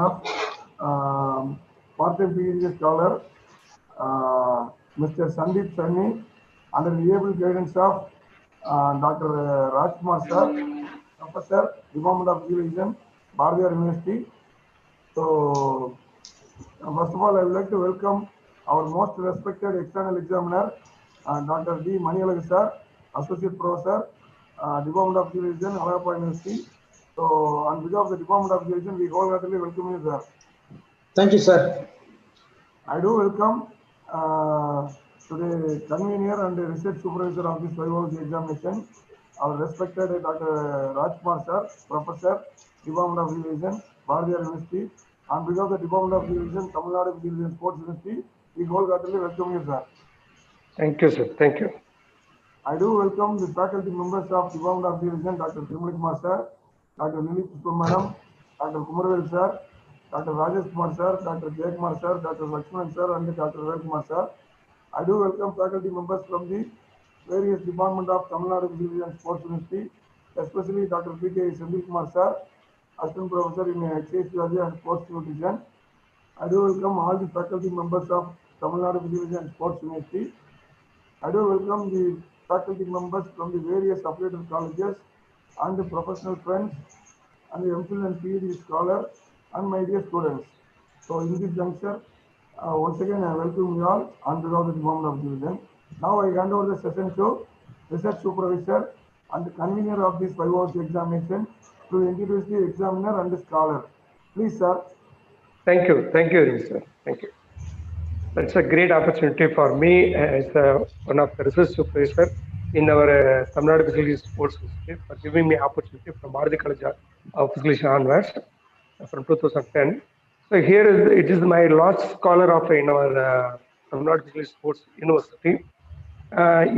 of part-time PhD scholar, Mr.Sundeep Sunny, under the able guidance of Dr. Rajkumar sir, Professor, Department of Education, Bardiyar University. So, first of all, I would like to welcome our most respected external examiner, Dr. D. Manialaga sir, Associate Professor, Department of Education, Alappa University. So, on behalf of the Department of Education, we wholeheartedly welcome you, sir. Thank you, sir. I do welcome to the convener and the research supervisor of this Viva examination, our respected Dr. Rajkumar sir, Professor, Department of Education, Bardiyar University. On behalf of the Department of Education, Tamil Nadu Education Sports University, we wholeheartedly welcome you, sir. Thank you, sir. Thank you. I do welcome the faculty members of Department of Education, Dr. Timuli Kumar sir, Dr. Nili Pushpa madam, Dr. Kumarvel sir, Dr. Rajesh Kumar sir, Dr. Jay Kumar sir, Dr. Lakshman sir, and Dr. Vel Kumar sir. I do welcome faculty members from the various departments of Tamil Nadu Education Sports University, especially Dr. P.K. Sandeep Kumar sir, Assistant Professor in Exercise Physiology and Sports Nutrition. I do welcome all the faculty members of Tamil Nadu Education and Sports University. I do welcome the faculty members from the various affiliated colleges and the professional friends and the MPhil and PhD scholar and my dear students. So in this juncture, once again I welcome you all on behalf of the Department of Education. Now I hand over the session to research supervisor and the convener of this 5 hours examination to introduce the examiner and the scholar. Please, sir. Thank you. Thank you, very much, sir. Thank you. It's a great opportunity for me as one of the research supervisor in our Tamil Nadu Physical Sports Institute for giving me opportunity from Bharati College of Physical onwards from 2010. So here it is my last scholar of in our Tamil Nadu Physical Sports University.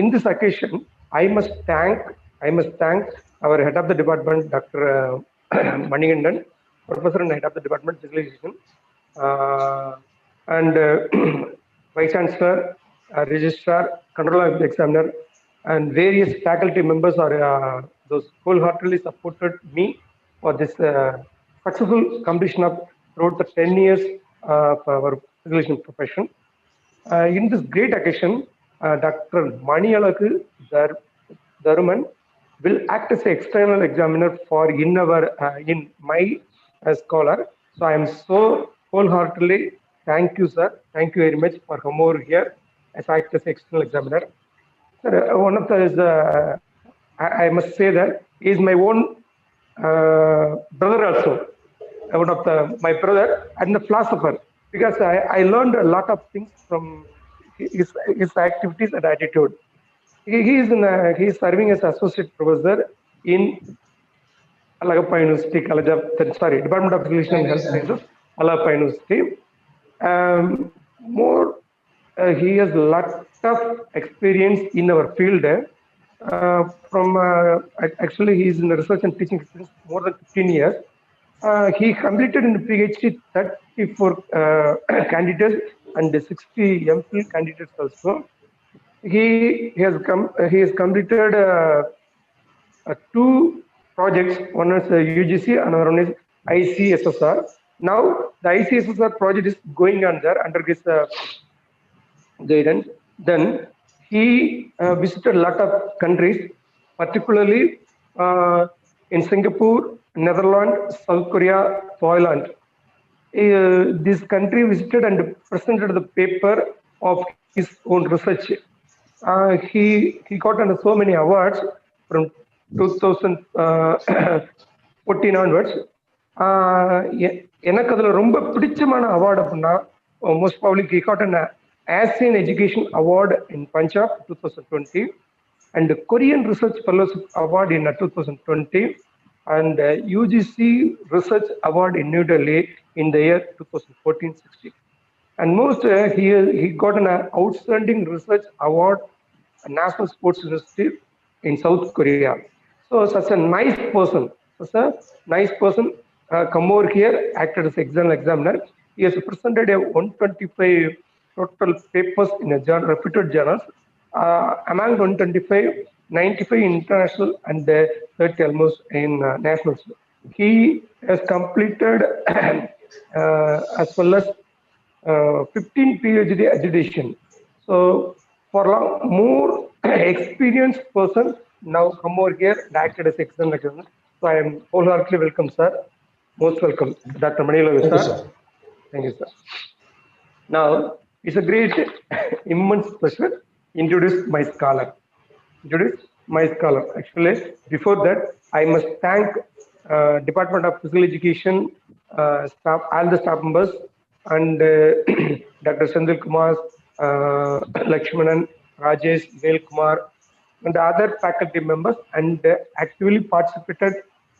In this occasion, I must thank our head of the department, Dr. Manigandan, professor and head of the department Physical Education. And Vice Chancellor, Registrar, Controller of the Examiner, and various faculty members are those wholeheartedly supported me for this successful completion of throughout the 10 years of our physical profession. In this great occasion, Dr. Manialaga Dharuman will act as an external examiner for in my scholar. So I am so wholeheartedly thank you, sir. Thank you very much for coming over here as I act as external examiner. Sir, one of the I must say that he is my own brother also. One of my brother and the philosopher, because I learned a lot of things from his activities and attitude. He is serving as associate professor in Alappa University College of Department of Physical and Health Sciences, Alappa University. He has a lot of experience in our field. Actually, he is in the research and teaching experience more than 15 years. He completed in the PhD 34 candidates and 60 MPhil candidates also. He has completed 2 projects. One is UGC, another one is ICSSR. Now the ICSSR project is going on there under his guidance. Then he visited a lot of countries, particularly in Singapore, Netherlands, South Korea, Thailand. This country visited and presented the paper of his own research. He got so many awards from 2014 onwards. எனக்கு அதுல ரொம்ப பிடிச்சமான award அப்படின்னா most probably he got an ASEAN Education Award in Punjab 2020 and Korean Research Fellowship Award in 2020 and UGC Research Award in New Delhi in the year 2014-16. And most he got an outstanding research award at National Sports University in South Korea. So such a nice person come over here, acted as external examiner. He has presented 125 total papers in a reputed journals. Among 125, 95 international and 30 almost in nationals. He has completed as well as 15 PhD accreditation. So for more experienced person now come over here and acted as external examiner. So I am wholeheartedly welcome, sir. Most welcome, Dr. Manilalu, Thank you, sir. sir. Thank you, sir. Now, it's a great, immense pleasure introduce my scholar. Actually, before that, I must thank Department of Physical Education staff, all the staff members, and Dr. Sandil Kumar, Lakshmanan, Rajesh, Vel Kumar, and the other faculty members, and actively participated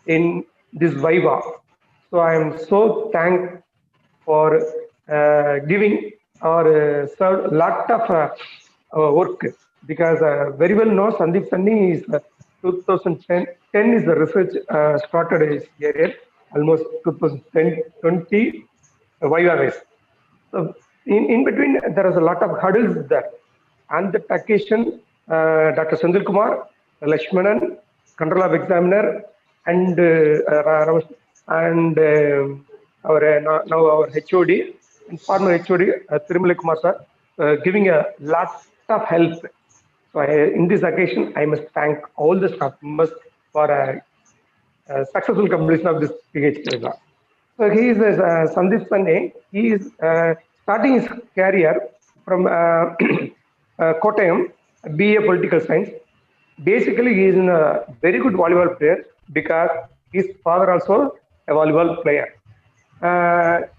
in this Viva. So I am so thankful for giving or served a lot of work, because very well know Sandeep Sunny is 2010 is the research started his career, almost 2010 20 Viva. So in between there is a lot of hurdles there. On that occasion, Dr. Sandil Kumar, Lakshmanan, Control of Examiner, and our now our HOD and former HOD Thirumale Kumar sir, giving a lot of help. So in this occasion, I must thank all the staff members for successful completion of this PhD. So he is Sandeep Sanne. He is starting his career from Kottayam, BA Political Science. Basically, he is a very good volleyball player because his father also a volleyball player.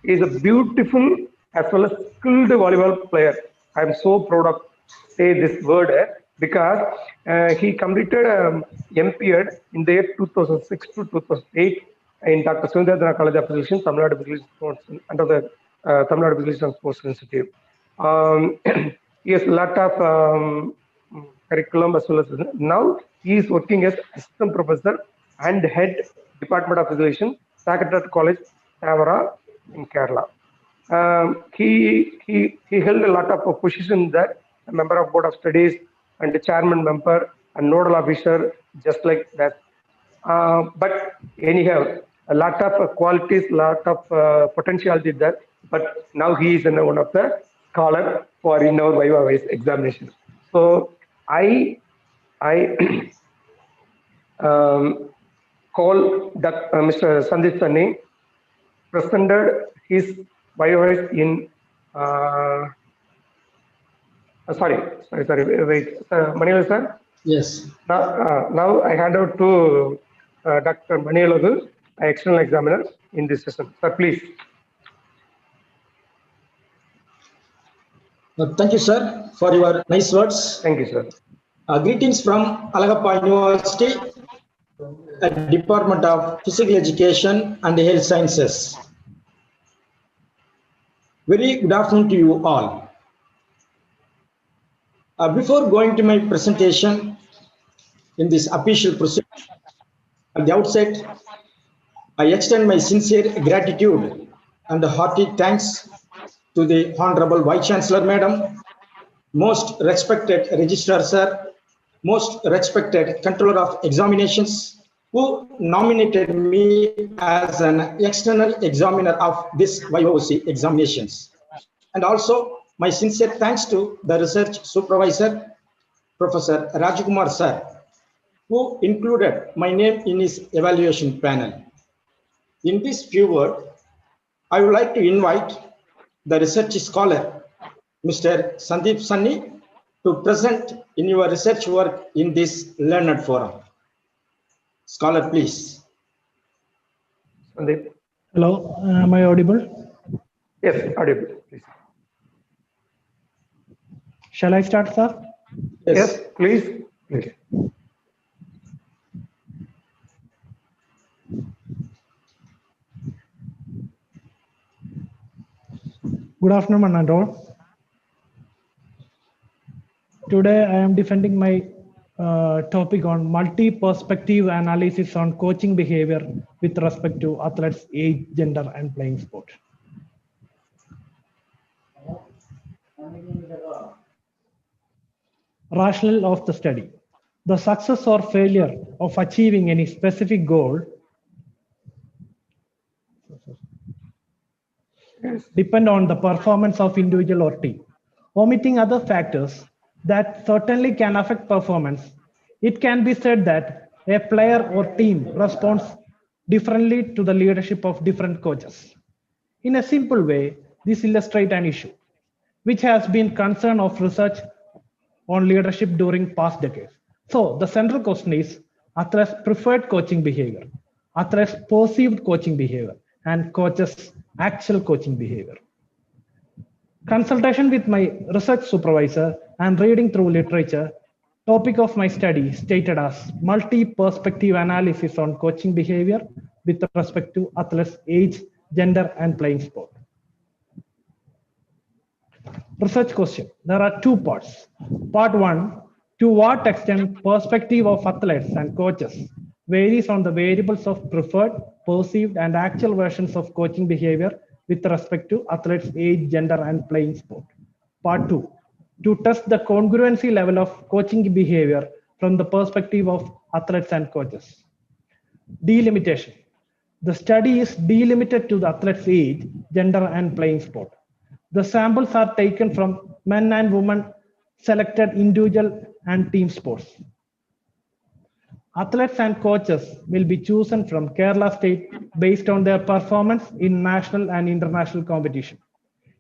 He is a beautiful as well as skilled volleyball player. I am so proud of say this word because he completed MPEd in the year 2006 to 2008 in Dr. Sundeep College of Physicians, Tamil Nadu Physicians Sports, under the Tamil Nadu Physicians Sports Institute. He has a lot of curriculum as well as now he is working as assistant professor and head Department of Physicians, Sacred College, Tavara in Kerala. He held a lot of positions there, a member of Board of Studies and the chairman member and nodal officer, just like that. But anyhow, a lot of qualities, lot of potentiality there. But now he is one of the scholar for in our Viva examination. So I call that Mr. Sandeep Sanne presented his Viva in. Sorry, wait, Manilalu sir. Yes. Now I hand over to Dr. Manilalu, external examiner in this session. Sir, please. Thank you, sir, for your nice words. Thank you, sir. Greetings from Alagappa University, Department of Physical Education and Health Sciences. Very good afternoon to you all. Before going to my presentation in this official proceeding, at the outset, I extend my sincere gratitude and hearty thanks to the Honorable Vice Chancellor Madam, most respected Registrar Sir, most respected Controller of Examinations, who nominated me as an external examiner of this VIOC examinations. And also my sincere thanks to the Research Supervisor, Professor Rajkumar Sir, who included my name in his evaluation panel. In this few words, I would like to invite the research scholar, Mr. Sandeep Sunny, to present in your research work in this learned forum. Scholar, please. Sandeep. Hello, am I audible? Yes, audible, please. Shall I start, sir? Yes, please. Okay. Good afternoon, and all. Today, I am defending my topic on multi-perspective analysis on coaching behavior with respect to athletes' age, gender, and playing sport. Rationale of the study. The success or failure of achieving any specific goal depend on the performance of individual or team. Omitting other factors that certainly can affect performance, it can be said that a player or team responds differently to the leadership of different coaches. In a simple way, this illustrates an issue which has been concern of research on leadership during past decades. So the central question is athletes' preferred coaching behavior, athletes' perceived coaching behavior, and coaches' actual coaching behavior. Consultation with my research supervisor and reading through literature, topic of my study stated as multi-perspective analysis on coaching behavior with respect to athletes' age, gender, and playing sport. Research question. There are two parts. Part one, to what extent perspective of athletes and coaches varies on the variables of preferred, perceived, and actual versions of coaching behavior with respect to athletes' age, gender, and playing sport. Part two, to test the congruency level of coaching behavior from the perspective of athletes and coaches. Delimitation. The study is delimited to the athlete's age, gender, and playing sport. The samples are taken from men and women selected individual and team sports. Athletes and coaches will be chosen from Kerala state based on their performance in national and international competition.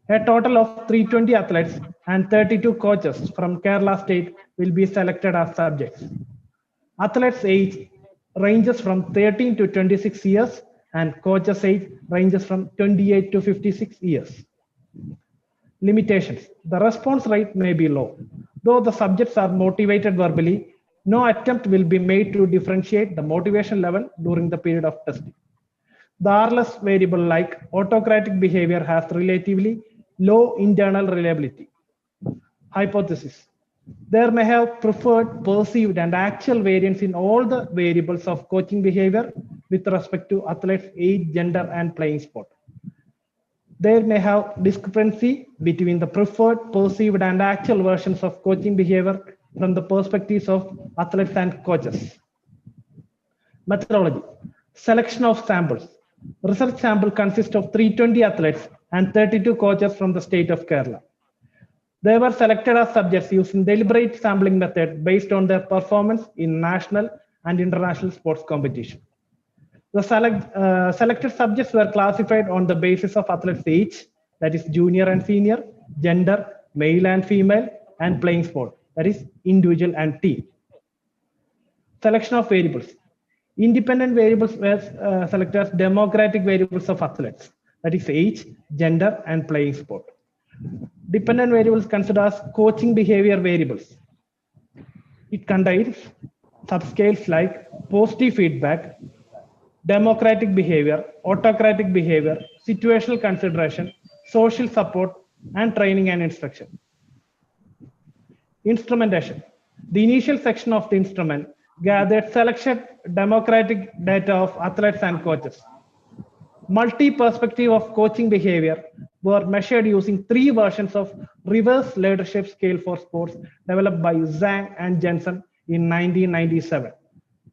A total of 320 athletes and 32 coaches from Kerala state will be selected as subjects. Athletes' age ranges from 13 to 26 years and coaches' age ranges from 28 to 56 years. Limitations. The response rate may be low. Though the subjects are motivated verbally, no attempt will be made to differentiate the motivation level during the period of testing. The RLS variable like autocratic behavior has relatively low internal reliability. Hypothesis. There may have preferred, perceived, and actual variance in all the variables of coaching behavior with respect to athletes' age, gender, and playing sport. There may have discrepancy between the preferred, perceived, and actual versions of coaching behavior from the perspectives of athletes and coaches. Methodology. Selection of samples. Research sample consists of 320 athletes and 32 coaches from the state of Kerala. They were selected as subjects using deliberate sampling method based on their performance in national and international sports competition. The selected subjects were classified on the basis of athletes' age, that is junior and senior, gender, male and female, and playing sport, that is individual and team. Selection of variables. Independent variables were selected as democratic variables of athletes, that is age, gender, and playing sport. Dependent variables considered as coaching behavior variables. It contains subscales like positive feedback, democratic behavior, autocratic behavior, situational consideration, social support, and training and instruction. Instrumentation. The initial section of the instrument gathered selected democratic data of athletes and coaches. Multi-perspective of coaching behavior were measured using 3 versions of reverse leadership scale for sports developed by Zhang and Jensen in 1997.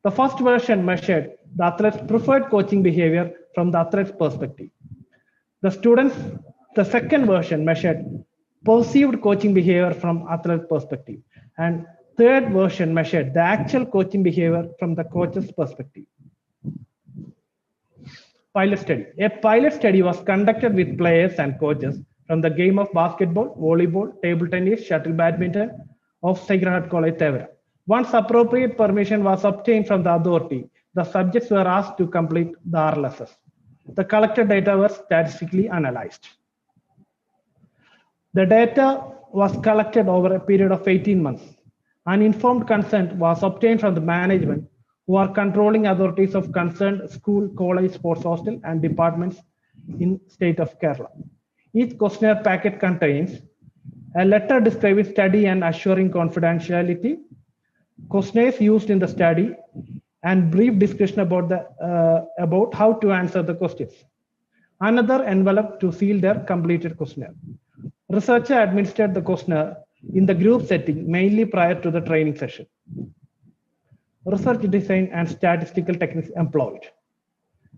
The first version measured the athlete's preferred coaching behavior from the athlete's perspective. The second version measured perceived coaching behavior from athlete's perspective. And third version measured the actual coaching behavior from the coach's perspective. Pilot study. A pilot study was conducted with players and coaches from the game of basketball, volleyball, table tennis, shuttle badminton of Sacred Heart College, Tevra. Once appropriate permission was obtained from the authority, the subjects were asked to complete the RLSS. The collected data were statistically analyzed. The data was collected over a period of 18 months. An informed consent was obtained from the management, who are controlling authorities of concerned school, college, sports hostel, and departments in state of Kerala. Each questionnaire packet contains a letter describing study and assuring confidentiality, questionnaires used in the study, and brief discussion about how to answer the questions. Another envelope to seal their completed questionnaire. Researcher administered the questionnaire in the group setting mainly prior to the training session. Research design and statistical techniques employed.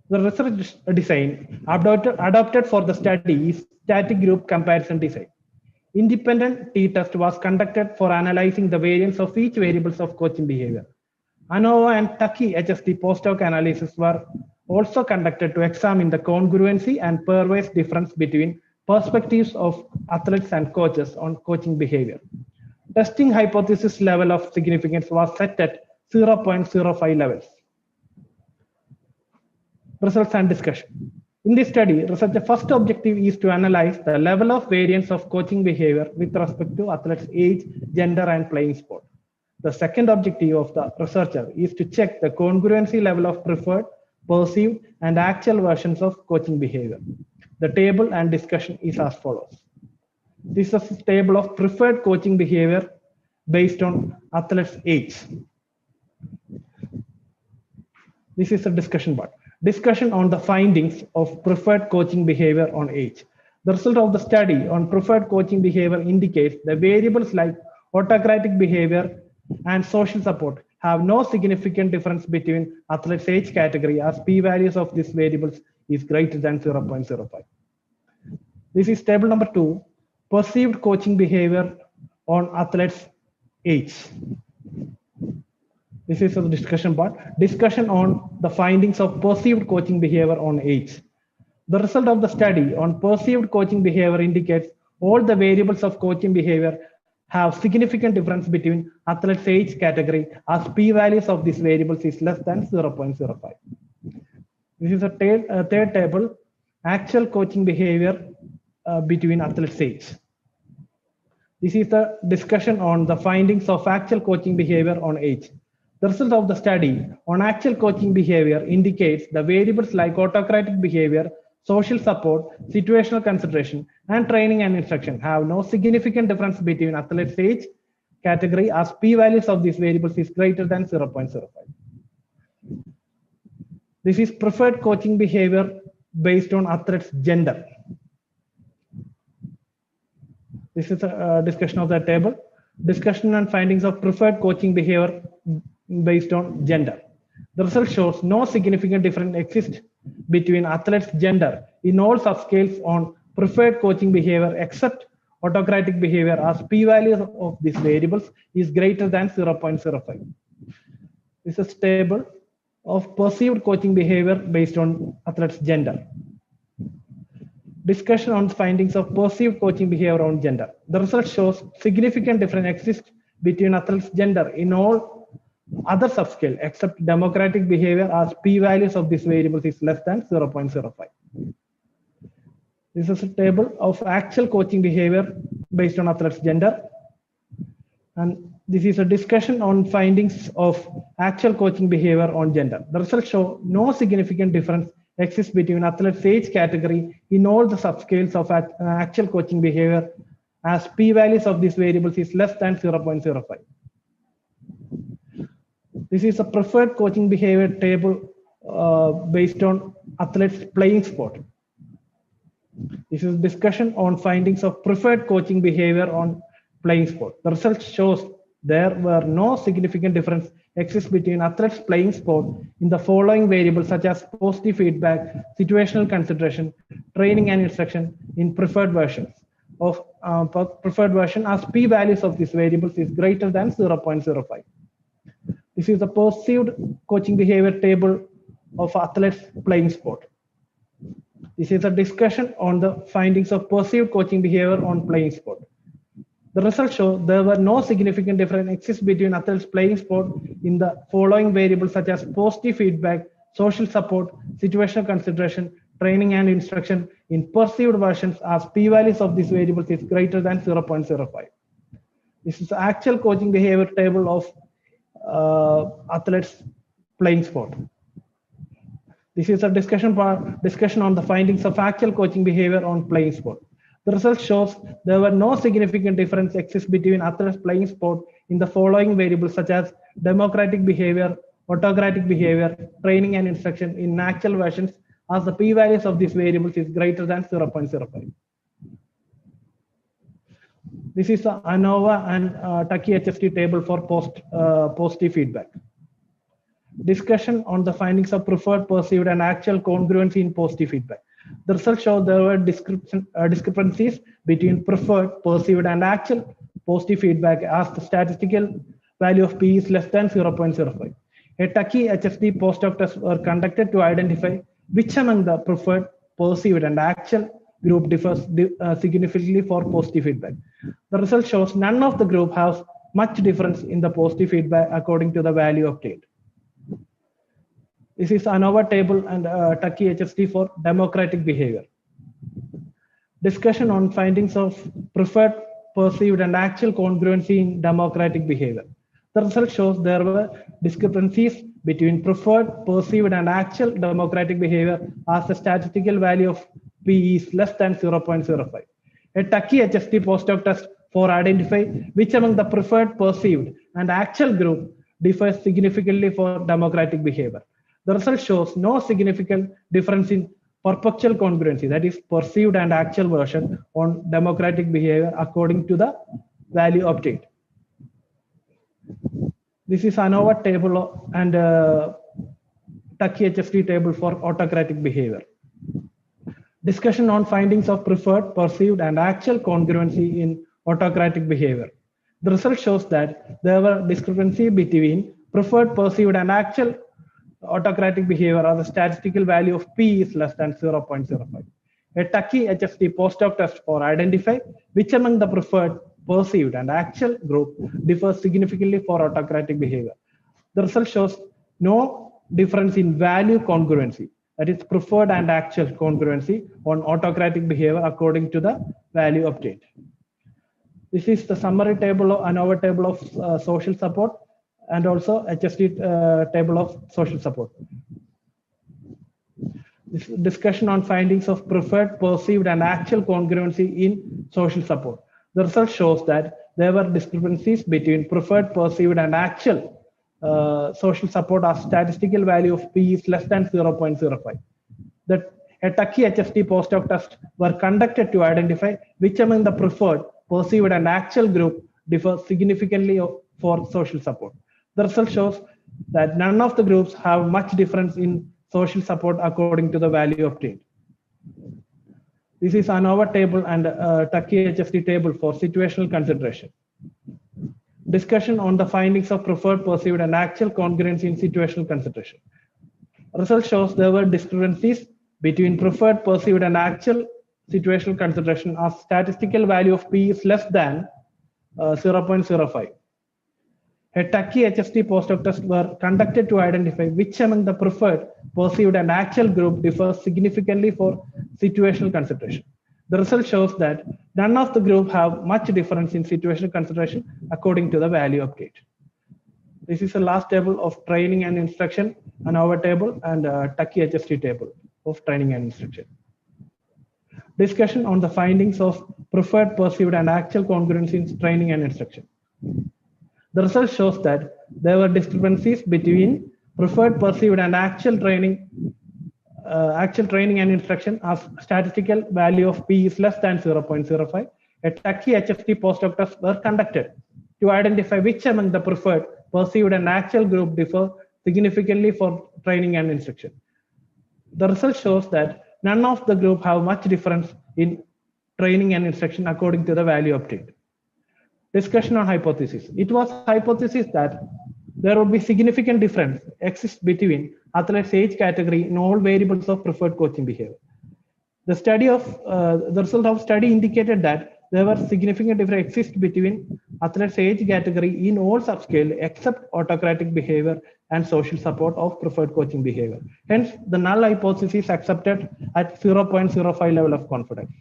The research design adopted for the study is static group comparison design. Independent t-test was conducted for analyzing the variance of each variables of coaching behavior. ANOVA and Tucky HST post-hoc analysis were also conducted to examine the congruency and pairwise difference between perspectives of athletes and coaches on coaching behavior. Testing hypothesis level of significance was set at 0.05 levels. Results and discussion. In this study, research's first objective is to analyze the level of variance of coaching behavior with respect to athletes' age, gender, and playing sport. The second objective of the researcher is to check the congruency level of preferred, perceived, and actual versions of coaching behavior. The table and discussion is as follows. This is a table of preferred coaching behavior based on athletes' age. This is a discussion part. Discussion on the findings of preferred coaching behavior on age. The result of the study on preferred coaching behavior indicates that variables like autocratic behavior and social support have no significant difference between athletes' age category as p-values of these variables is greater than 0.05. This is table number 2, perceived coaching behavior on athletes' age. This is the discussion part. Discussion on the findings of perceived coaching behavior on age. The result of the study on perceived coaching behavior indicates all the variables of coaching behavior have significant difference between athletes' age category as p-values of these variables is less than 0.05. This is a third table, actual coaching behavior between athletes' age. This is the discussion on the findings of actual coaching behavior on age. The result of the study on actual coaching behavior indicates the variables like autocratic behavior, social support, situational consideration, and training and instruction have no significant difference between athletes' age category as p-values of these variables is greater than 0.05. This is preferred coaching behavior based on athletes' gender. This is a discussion of that table. Discussion and findings of preferred coaching behavior based on gender. The result shows no significant difference exists between athletes' gender in all subscales on preferred coaching behavior except autocratic behavior as p-values of these variables is greater than 0.05. This is a table of perceived coaching behavior based on athletes' gender. Discussion on findings of perceived coaching behavior on gender. The result shows significant difference exists between athletes' gender in all other subscale except democratic behavior as p-values of these variables is less than 0.05. This is a table of actual coaching behavior based on athletes' gender. And this is a discussion on findings of actual coaching behavior on gender. The results show no significant difference exists between athletes' age category in all the subscales of actual coaching behavior as p-values of these variables is less than 0.05. This is a preferred coaching behavior table based on athletes playing sport. This is discussion on findings of preferred coaching behavior on playing sport. The result shows there were no significant difference exists between athletes playing sport in the following variables such as positive feedback, situational consideration, training and instruction in preferred versions of preferred version as p-values of these variables is greater than 0.05. This is the perceived coaching behavior table of athletes playing sport. This is a discussion on the findings of perceived coaching behavior on playing sport. The results show there were no significant difference exists between athletes playing sport in the following variables such as positive feedback, social support, situational consideration, training and instruction in perceived versions as p-values of these variables is greater than 0.05. This is the actual coaching behavior table of athletes playing sport. This is a discussion on the findings of actual coaching behavior on playing sport. The result shows there were no significant difference exists between athletes playing sport in the following variables such as democratic behavior, autocratic behavior, training and instruction in actual versions as the p-values of these variables is greater than 0.05. This is the ANOVA and Tucky HST table for positive feedback. Discussion on the findings of preferred, perceived, and actual congruency in positive feedback. The results show there were discrepancies between preferred, perceived, and actual positive feedback as the statistical value of P is less than 0.05. A Tucky HSD post-hoc tests were conducted to identify which among the preferred, perceived, and actual group differs significantly for positive feedback. The result shows none of the group has much difference in the positive feedback according to the value obtained. This is ANOVA table and Tucky HSD for democratic behavior. Discussion on findings of preferred, perceived, and actual congruency in democratic behavior. The result shows there were discrepancies between preferred, perceived, and actual democratic behavior as the statistical value of P is less than 0.05. A Tucky HSD post-hoc test for identify which among the preferred, perceived, and actual group differs significantly for democratic behavior. The result shows no significant difference in perpetual congruency, that is perceived and actual version on democratic behavior according to the value obtained. This is ANOVA table and Tucky HSD table for autocratic behavior. Discussion on findings of preferred, perceived, and actual congruency in autocratic behavior. The result shows that there were discrepancy between preferred, perceived, and actual autocratic behavior as the statistical value of P is less than 0.05. A Tucky HSD post-hoc test for identify which among the preferred, perceived, and actual group differs significantly for autocratic behavior. The result shows no difference in value congruency, that is preferred and actual congruency on autocratic behavior according to the value obtained. This is the summary table of ANOVA table of social support and also HSD table of social support. This discussion on findings of preferred, perceived, and actual congruency in social support. The result shows that there were discrepancies between preferred, perceived, and actual social support as statistical value of P is less than 0.05. That a Tucky HSD post-hoc test were conducted to identify which among the preferred, perceived, and actual group differ significantly for social support. The result shows that none of the groups have much difference in social support according to the value obtained. This is ANOVA table and Tucky HSD table for situational consideration. Discussion on the findings of preferred, perceived, and actual congruency in situational consideration. Result shows there were discrepancies between preferred, perceived, and actual situational consideration as statistical value of P is less than 0.05. A Tucky HSD post-hoc test were conducted to identify which among the preferred, perceived, and actual group differs significantly for situational consideration. The result shows that none of the group have much difference in situational consideration according to the value obtained. This is the last table of training and instruction, ANOVA table and Tucky HSD table of training and instruction. Discussion on the findings of preferred, perceived, and actual congruency in training and instruction. The result shows that there were discrepancies between preferred, perceived, and actual training and instruction as statistical value of P is less than 0.05. A Tucky HSD post-hoc tests were conducted to identify which among the preferred, perceived, and actual group differ significantly for training and instruction. The result shows that none of the group have much difference in training and instruction according to the value obtained. Discussion on hypothesis. It was hypothesis that there would be significant difference exists between athletes' age category in all variables of preferred coaching behavior. The result of study indicated that there were significant difference exist between athletes' age category in all subscale except autocratic behavior and social support of preferred coaching behavior. Hence, the null hypothesis accepted at 0.05 level of confidence.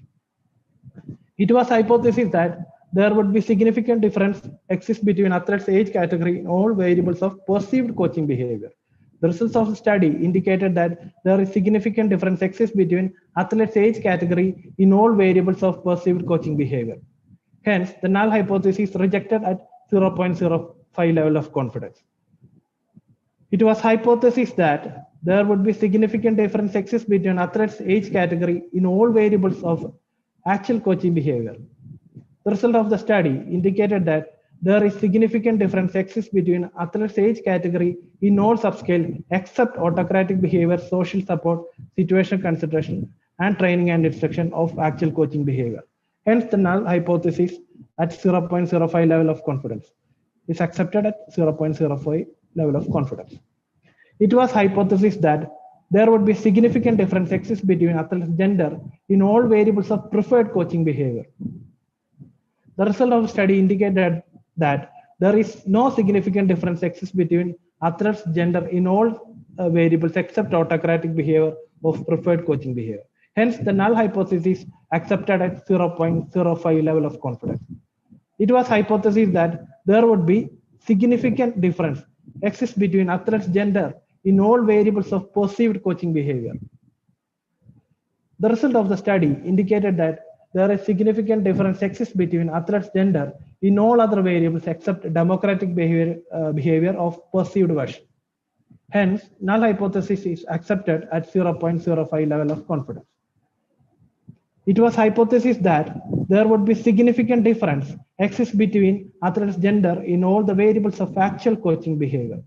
It was hypothesis that there would be significant difference exist between athletes' age category in all variables of perceived coaching behavior. The results of the study indicated that there is significant difference exists between athletes' age category in all variables of perceived coaching behavior. Hence, the null hypothesis rejected at 0.05 level of confidence. It was hypothesis that there would be significant difference exists between athletes' age category in all variables of actual coaching behavior. The result of the study indicated that there is significant difference exists between athletes age category in all subscale except autocratic behavior, social support, situational consideration, and training and instruction of actual coaching behavior. Hence, the null hypothesis at 0.05 level of confidence is accepted at 0.05 level of confidence. It was hypothesis that there would be significant difference exists between athletes' gender in all variables of preferred coaching behavior. The result of the study indicated that there is no significant difference exists between athletes' gender in all variables except autocratic behavior of preferred coaching behavior. Hence, the null hypothesis accepted at 0.05 level of confidence. It was hypothesis that there would be significant difference exists between athletes' gender in all variables of perceived coaching behavior. The result of the study indicated that there is significant difference exists between athletes' gender in all other variables except democratic behavior of perceived version. Hence, null hypothesis is accepted at 0.05 level of confidence. It was hypothesis that there would be significant difference exists between athletes' gender in all the variables of actual coaching behavior.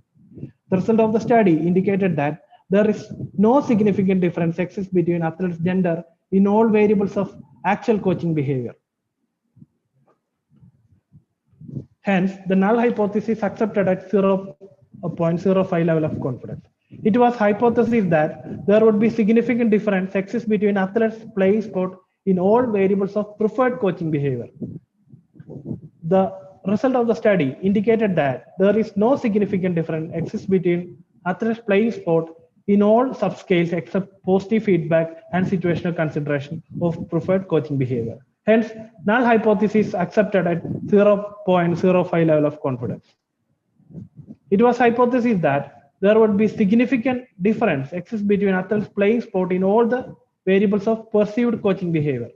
The result of the study indicated that there is no significant difference exists between athletes' gender in all variables of actual coaching behavior. Hence, the null hypothesis accepted at 0.05 level of confidence. It was hypothesis that there would be significant difference exists between athletes playing sport in all variables of preferred coaching behavior. The result of the study indicated that there is no significant difference exists between athletes playing sport in all subscales except positive feedback and situational consideration of preferred coaching behavior. Hence, null hypothesis accepted at 0.05 level of confidence. It was hypothesis that there would be significant difference exists between athletes playing sport in all the variables of perceived coaching behavior.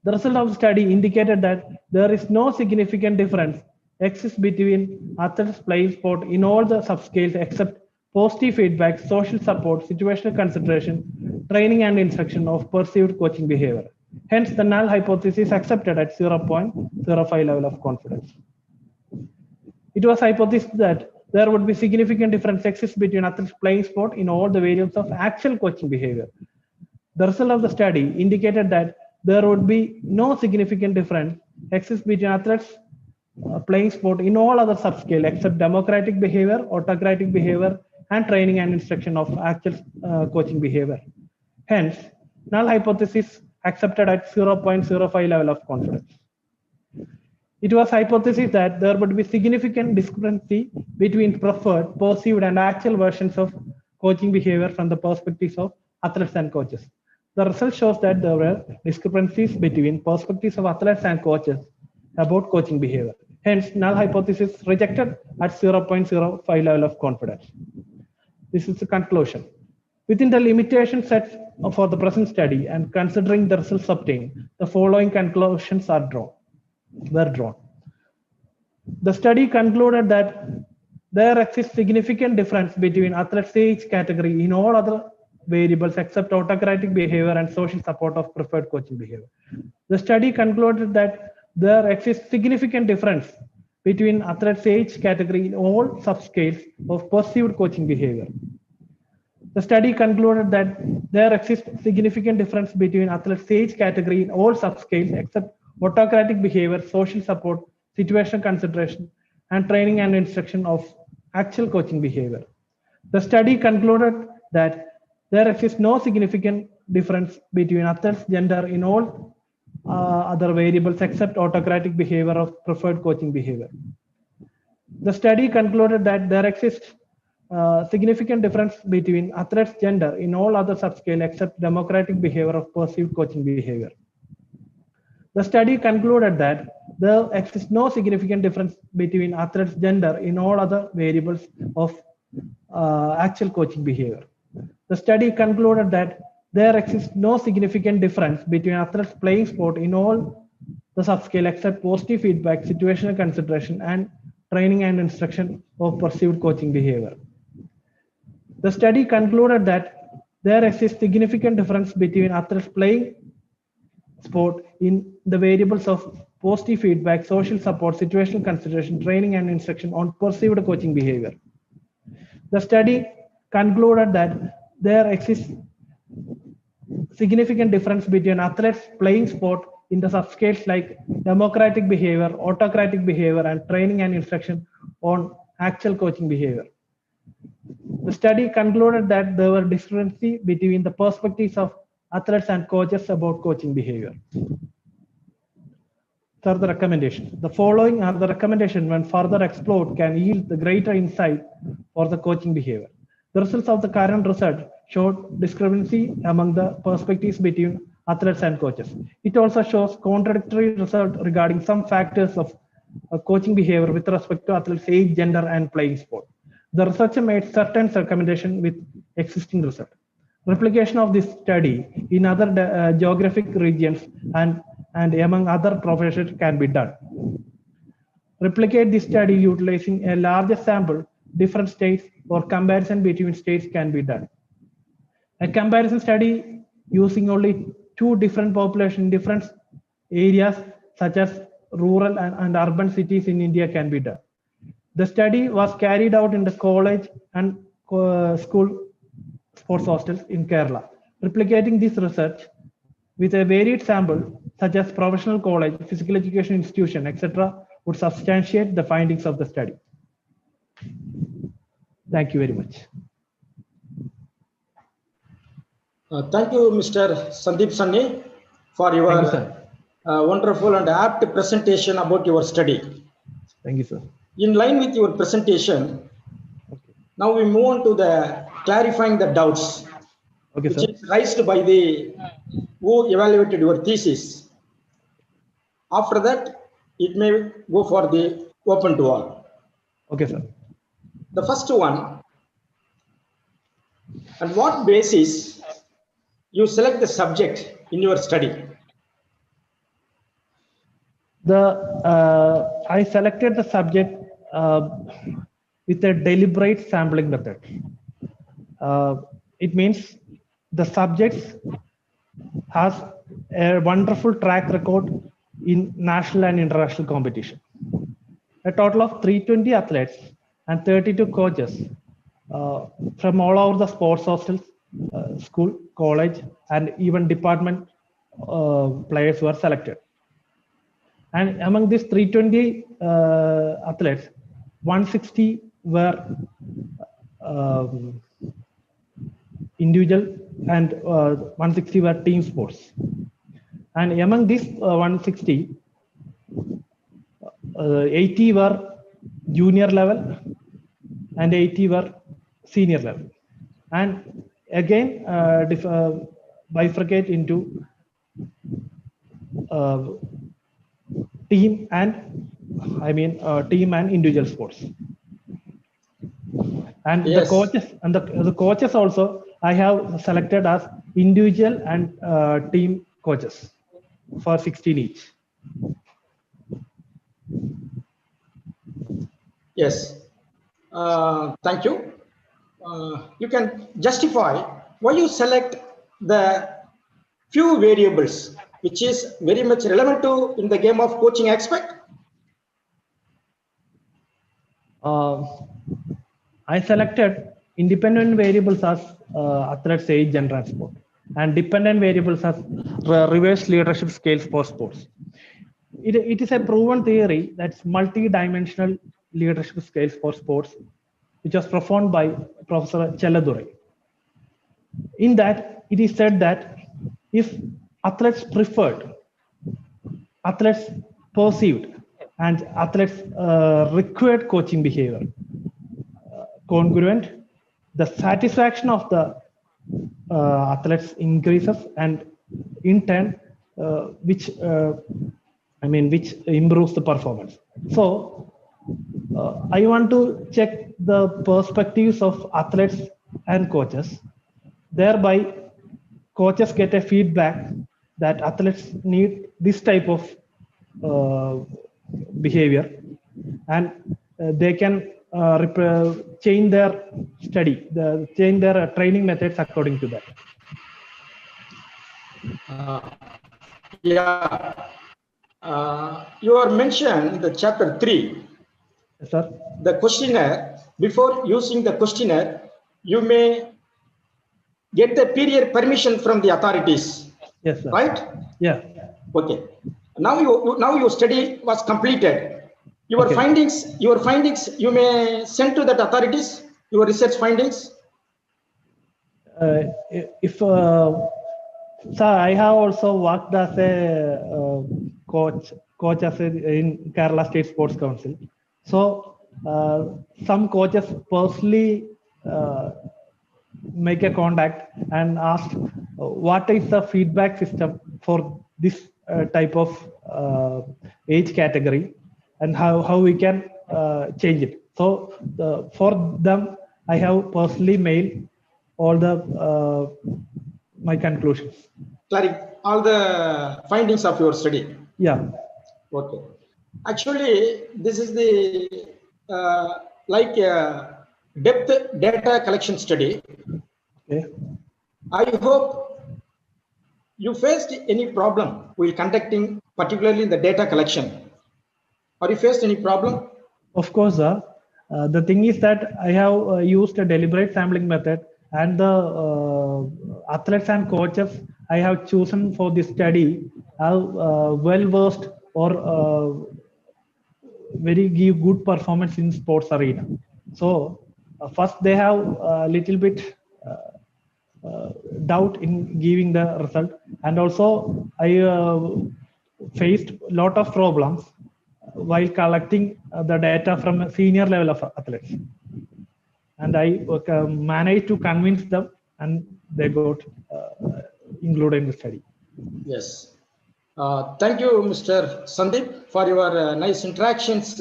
The result of the study indicated that there is no significant difference exists between athletes playing sport in all the subscales except positive feedback, social support, situational consideration, training and instruction of perceived coaching behavior. Hence, the null hypothesis accepted at 0.05 level of confidence. It was hypothesized that there would be significant difference exists between athletes playing sport in all the variables of actual coaching behavior. The result of the study indicated that there would be no significant difference exists between athletes playing sport in all other subscale except democratic behavior, autocratic behavior, and training and instruction of actual coaching behavior. Hence, null hypothesis accepted at 0.05 level of confidence. It was hypothesis that there would be significant discrepancy between preferred, perceived, and actual versions of coaching behavior from the perspectives of athletes and coaches. The result shows that there were discrepancies between perspectives of athletes and coaches about coaching behavior. Hence, null hypothesis rejected at 0.05 level of confidence. This is the conclusion. Within the limitation set for the present study and considering the results obtained, the following conclusions were drawn. The study concluded that there exists significant difference between athletes' age category in all other variables except autocratic behavior and social support of preferred coaching behavior. The study concluded that there exists significant difference between athletes' age category in all subscales of perceived coaching behavior. The study concluded that there exists significant difference between athletes' age category in all subscales except autocratic behavior, social support, situational consideration, and training and instruction of actual coaching behavior. The study concluded that there exists no significant difference between athletes' gender in all other variables except autocratic behavior of preferred coaching behavior. The study concluded that there exists significant difference between athletes' gender in all other subscale except democratic behavior of perceived coaching behavior. The study concluded that there exists no significant difference between athletes' gender in all other variables of actual coaching behavior. The study concluded that there exists no significant difference between athletes playing sport in all the subscale except positive feedback, situational consideration, and training and instruction of perceived coaching behavior. The study concluded that there exists significant difference between athletes playing sport in the variables of positive feedback, social support, situational consideration, training and instruction on perceived coaching behavior. The study concluded that there exists significant difference between athletes playing sport in the subscales like democratic behavior, autocratic behavior, and training and instruction on actual coaching behavior. The study concluded that there were discrepancies between the perspectives of athletes and coaches about coaching behavior. Further recommendations. The following are the recommendations when further explored can yield the greater insight for the coaching behavior. The results of the current research showed discrepancy among the perspectives between athletes and coaches. It also shows contradictory results regarding some factors of coaching behavior with respect to athletes' age, gender, and playing sport. The researcher made certain recommendations with existing results. Replication of this study in other geographic regions and among other professions can be done. Replicate this study utilizing a larger sample, different states, or comparison between states can be done. A comparison study using only two different populations in different areas such as rural and urban cities in India can be done. The study was carried out in the college and school sports hostels in Kerala. Replicating this research with a varied sample such as professional college, physical education institution, etc. would substantiate the findings of the study. Thank you very much. Thank you, Mr. Sundeep Sunny, for your wonderful and apt presentation about your study. Thank you, sir. In line with your presentation, now we move on to the clarifying the doubts, which is raised by the who evaluated your thesis. After that, it may go for the open to all. Okay, sir. The first one, on what basis you select the subject in your study? I selected the subject with a deliberate sampling method. It means the subjects has a wonderful track record in national and international competition. A total of 320 athletes and 32 coaches from all over the sports hostels, school, college, and even department players were selected. And among these 320 athletes, 160 were individual and 160 were team sports. And among these 160, 80 were junior level and 80 were senior level. And again, bifurcate into team and individual sports. And the coaches and the coaches also I have selected as individual and team coaches for 16 each. Yes, thank you. You can justify why you select the few variables which is very much relevant to in the game of coaching aspect. I selected independent variables as athletes age, gender, and sport, and dependent variables as reverse leadership scales for sports. It is a proven theory that's multi-dimensional leadership scales for sports, which was performed by Professor Chelladurai. In that, it is said that if athletes preferred, athletes perceived, and athletes required coaching behavior congruent, the satisfaction of the athletes increases, and in turn, which improves the performance. So I want to check the perspectives of athletes and coaches. Thereby, coaches get a feedback that athletes need this type of behavior, and they can change their study, change their training methods according to that. You are mentioned the chapter 3. Yes, sir. The questionnaire, before using the questionnaire, you may get the period permission from the authorities, Yes, sir. right? Yeah. Okay. Now your study was completed. Your Okay. findings you may send to that authorities, your research findings. If sir, I have also worked as a coach as in Kerala State Sports Council. So some coaches personally make a contact and ask what is the feedback system for this type of age category and how we can change it. So for them, I have personally mailed all the my conclusions. All the findings of your study. Yeah. Okay. Actually, this is the like a depth data collection study. Okay. I hope you faced any problem while conducting, particularly in the data collection. Or you faced any problem? Of course, the thing is that I have used a deliberate sampling method, and the athletes and coaches I have chosen for this study are well versed or very give good performance in sports arena. So first they have a little bit doubt in giving the result, and also I faced a lot of problems while collecting the data from a senior level of athletes, and I managed to convince them, and they got included in the study. Yes. Thank you, Mr. Sundeep, for your nice interactions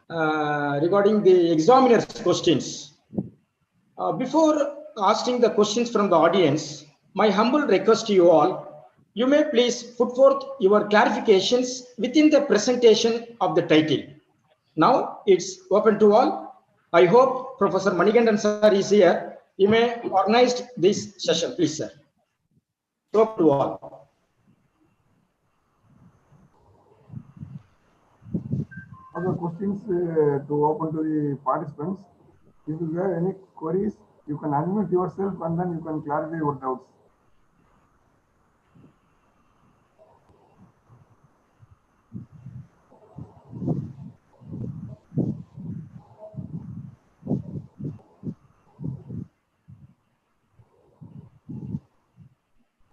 regarding the examiner's questions. Before asking the questions from the audience, my humble request to you all, you may please put forth your clarifications within the presentation of the title. Now it's open to all. I hope Professor Manikandan sir is here. You may organize this session, please, sir. Open to all. Other questions to open to the participants. If you have any queries, you can unmute yourself and then you can clarify your doubts.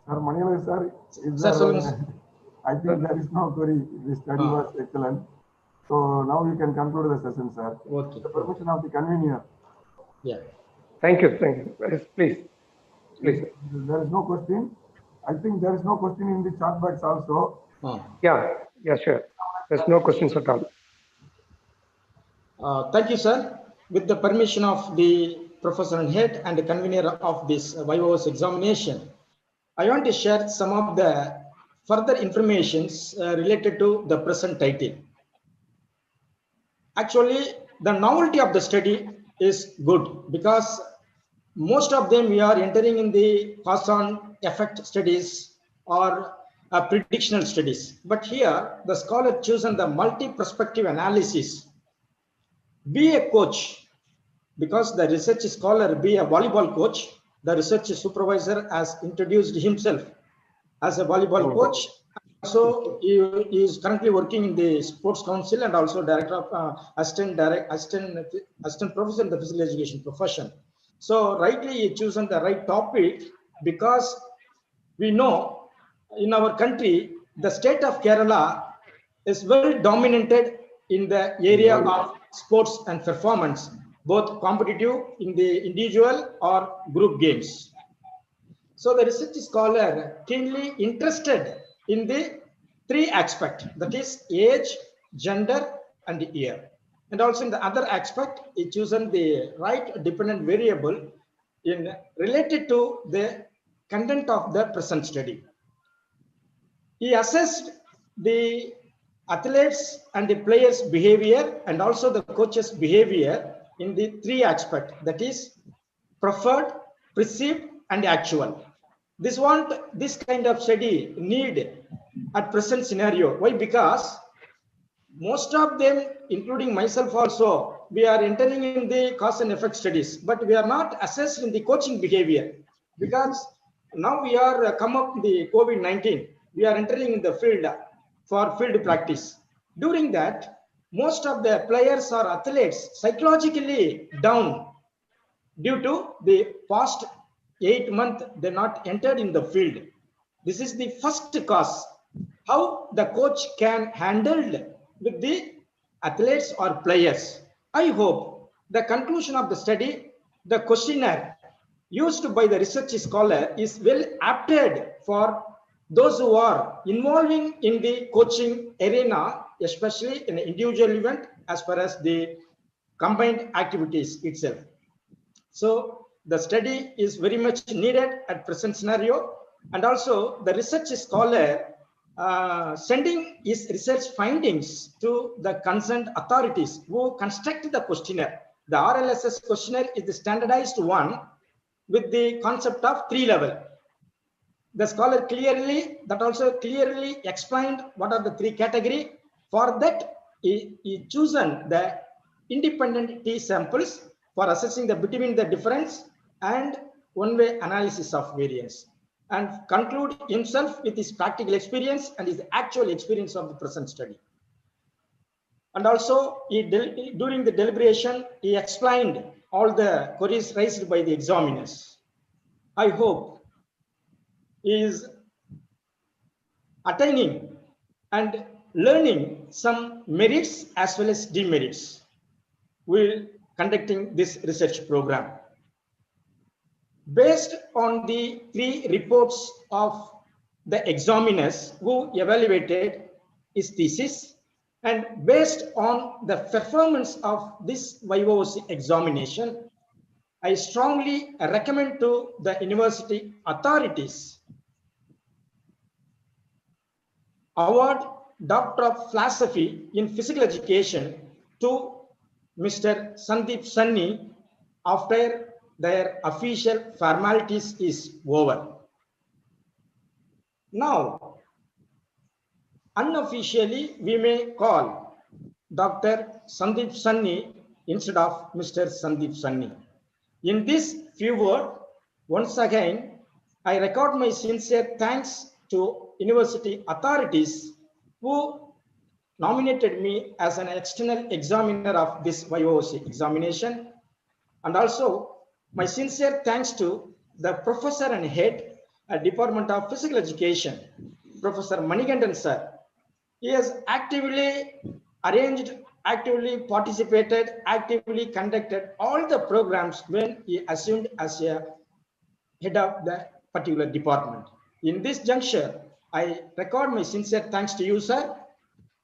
Sir Manikandan sir, is there, I think there is no query. The study was excellent. So now we can conclude the session, sir. Okay. The permission of the convener. Yeah. Thank you. Thank you. Yes, please. Please. There is no question. I think there is no question in the chat box also. Yeah. Yeah, sure. There's no questions at all. Thank you, sir. With the permission of the professor and head and the convener of this Viva's examination, I want to share some of the further informations related to the present title. Actually, the novelty of the study is good because most of them we are entering in the cause-on effect studies or predictional studies. But here, the scholar chosen the multi-perspective analysis. Be a coach, because the research scholar be a volleyball coach. The research supervisor has introduced himself as a volleyball coach. So he is currently working in the sports council and also director of assistant professor in the physical education profession. So rightly he chosen the right topic because we know in our country the state of Kerala is very dominated in the area of sports and performance, both competitive in the individual or group games. So the research scholar keenly interested in the three aspects, that is age, gender, and year. And also in the other aspect, he chosen the right dependent variable in related to the content of the present study. He assessed the athletes and the players' behavior and also the coach's behavior in the three aspects, that is preferred, perceived, and actual. This kind of study need at present scenario. Why? Because most of them, including myself also, we are entering in the cause and effect studies, but we are not assessed in the coaching behavior, because now we are come up the COVID-19. We are entering in the field for field practice. During that, most of the players or athletes psychologically down due to the past 8 months they not entered in the field. This is the first cause. How the coach can handle with the athletes or players. I hope the conclusion of the study, the questionnaire used by the research scholar is well apted for those who are involving in the coaching arena, especially in the individual event as far as the combined activities itself. So the study is very much needed at present scenario, and also the research scholar sending his research findings to the concerned authorities who construct the questionnaire. The RLSS questionnaire is the standardized one with the concept of 3 level. The scholar clearly explained what are the 3 category. For that, he chosen the independent T samples for assessing the between the difference and one-way analysis of variance, and conclude himself with his practical experience and his actual experience of the present study. And also, during the deliberation, he explained all the queries raised by the examiners. I hope he is attaining and learning some merits as well as demerits while conducting this research program. Based on the 3 reports of the examiners who evaluated his thesis, and based on the performance of this Viva examination, I strongly recommend to the university authorities award Doctor of Philosophy in Physical Education to Mr. Sundeep Sunny after their official formalities is over. Now, unofficially, we may call Dr. Sundeep Sunny instead of Mr. Sundeep Sunny. In this few words, once again, I record my sincere thanks to university authorities who nominated me as an external examiner of this VOC examination, and also my sincere thanks to the professor and head at Department of Physical Education, Professor Manigandan sir. He has actively arranged, actively participated, actively conducted all the programs when he assumed as a head of the particular department. In this juncture, I record my sincere thanks to you, sir,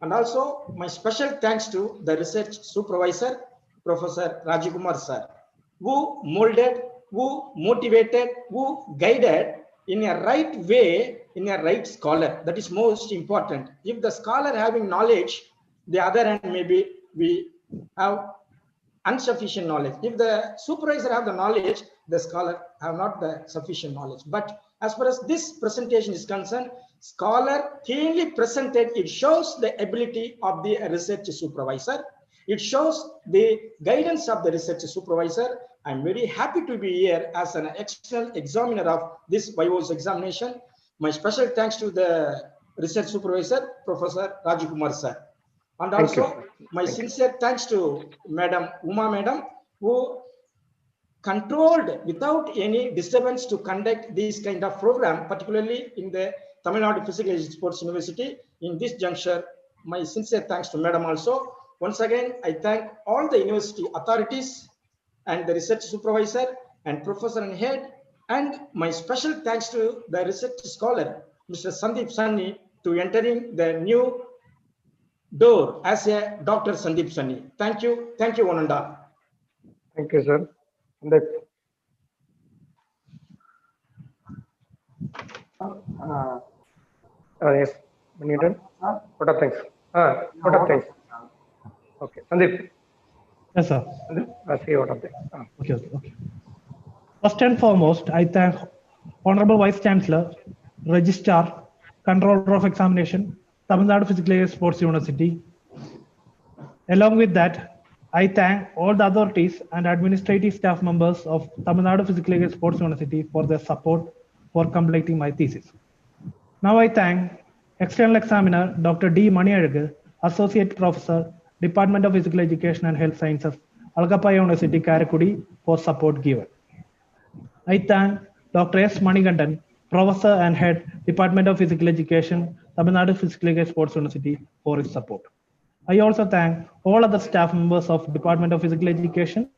and also my special thanks to the research supervisor, Professor Rajakumar sir, who molded, who motivated, who guided in a right way, in a right scholar. That is most important. If the scholar having knowledge, the other hand maybe we have insufficient knowledge. If the supervisor have the knowledge, the scholar have not the sufficient knowledge. But as far as this presentation is concerned, scholar keenly presented, it shows the ability of the research supervisor. It shows the guidance of the research supervisor. I'm very happy to be here as an external examiner of this VIVOS examination. My special thanks to the research supervisor, Professor Rajakumar sir. And also my sincere thanks to Madam Uma Madam, who controlled without any disturbance to conduct this kind of program, particularly in the Tamil Nadu Physical Sports University. In this juncture, my sincere thanks to Madam also. Once again, I thank all the university authorities and the research supervisor and professor and head, and my special thanks to the research scholar, Mr. Sundeep Sunny, to entering the new door as a Dr. Sundeep Sunny. Thank you, one and all. Thank you, sir. Yes, Manigandan. What are things? What are things? Okay, Sundeep. Yes, sir. Say what are things? Okay. First and foremost, I thank Honorable Vice Chancellor, Registrar, Controller of Examination, Tamil Nadu Physical Education Sports University. Along with that, I thank all the authorities and administrative staff members of Tamil Nadu Physical Education Sports University for their support for completing my thesis. Now I thank External Examiner Dr. D. Manialagu, Associate Professor, Department of Physical Education and Health Sciences, Algappa University, Karakudi, for support given. I thank Dr. S. Manigandan, Professor and Head, Department of Physical Education, Tamil Nadu Physical Education Sports University, for his support. I also thank all other staff members of Department of Physical Education,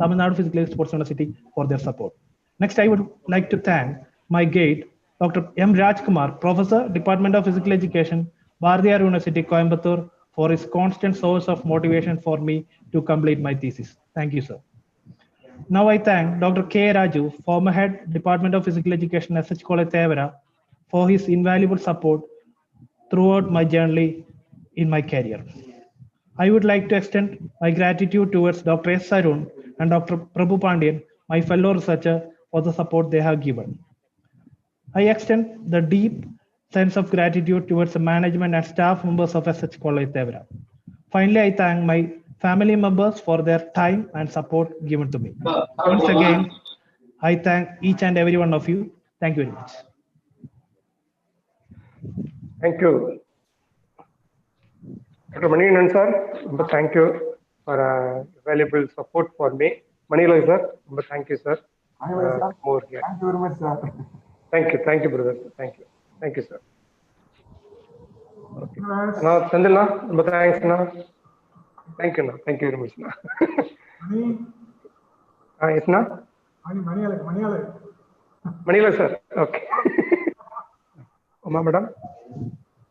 Tamil Nadu Physical Education Sports University, for their support. Next, I would like to thank my guide, Dr. M. Rajkumar, Professor, Department of Physical Education, Bardiyar University, Coimbatore, for his constant source of motivation for me to complete my thesis. Thank you, sir. Now I thank Dr. K. Raju, former head, Department of Physical Education, SH College, Tevara, for his invaluable support throughout my journey in my career. I would like to extend my gratitude towards Dr. S. Sarun and Dr. Prabhu Pandian, my fellow researcher, for the support they have given. I extend the deep sense of gratitude towards the management and staff members of SH College, Tevara. Finally, I thank my family members for their time and support given to me. Once again, I thank each and every one of you. Thank you very much. Thank you. Dr. Manigandan sir, thank you for valuable support for me. Manigandan sir, thank you sir. More here. Thank you very much, sir. Thank you, brother. Thank you, sir. Okay. Now, Sandilna, thanks, na. Thank you very much, na. Yes, na. Manila, sir. Okay. Uma, madam.